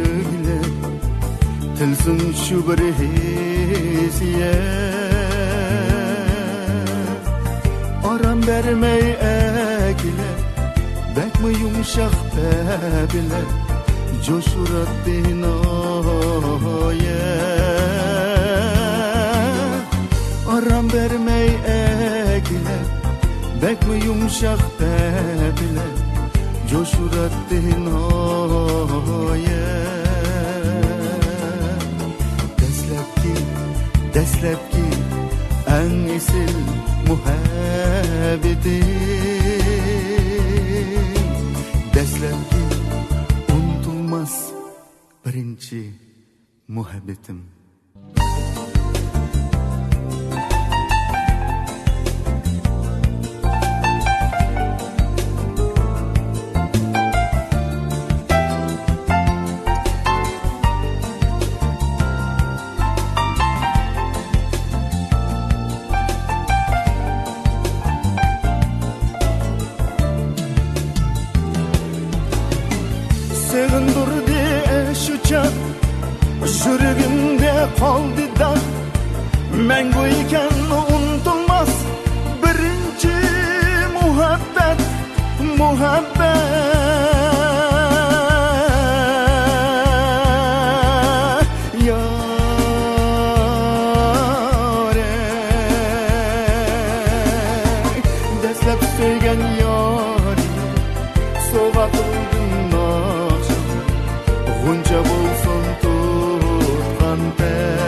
gile tilsin şu bir hissiyat aram vermey ekile bekmi yumuşak bile coşurat dinoye aram vermey ekile bekmi yumuşak bile coşurat dinoye Deslepki en esil muhabbeti Deslepki unutulmaz birinci muhabbetim Sevindirdi şu çat yüreğimde kaldı da Menguyken unutulmaz birinci muhabbet Yâre Deslep söygen yâre Sova kıldın akşam Gunca bulsun tutkan pen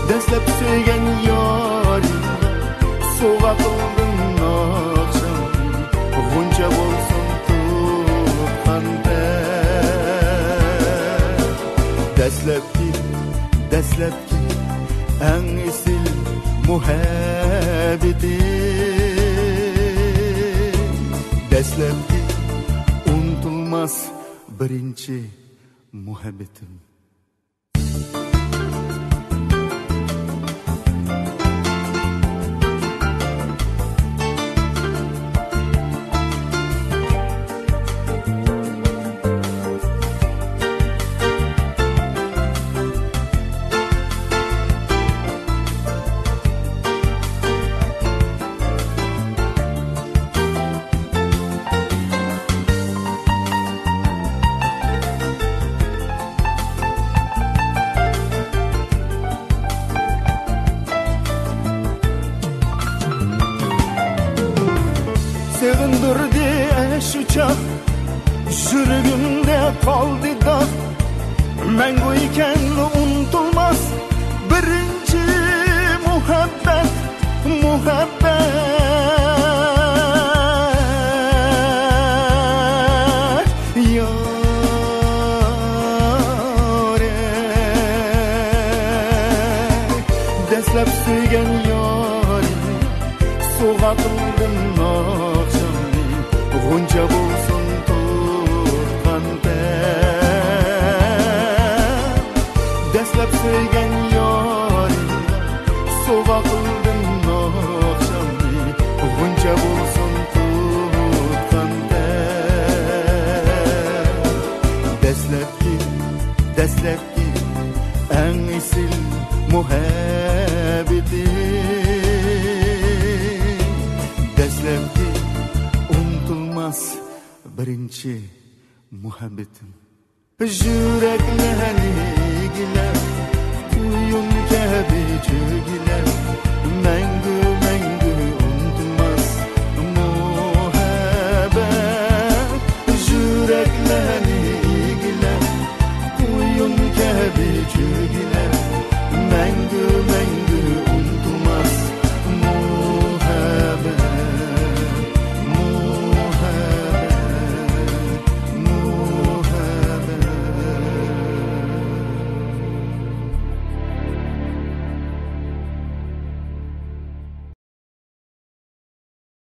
Deslep söygen yâre Sova kıldın akşam Gunca bulsun tutkan pen Deslepki en esil muhabbeti Deslepki unutulmaz birinci muhabbetim Sevindirdi şu çat yüreğimde kaldı da Menguyken unutulmaz birinci muhabbet Yâre Deslep söygen yâre Soğa kıldın akşam Gunca bulsun tutkan pen Deslep söygen yâre Soğa kıldın akşam Gunca bulsun tutkan pen Deslepki en esil muhabbeti Deslepki unutulmaz birinci muhabbetim Yüreklerini giler Kuyun gibi cügiler Mengü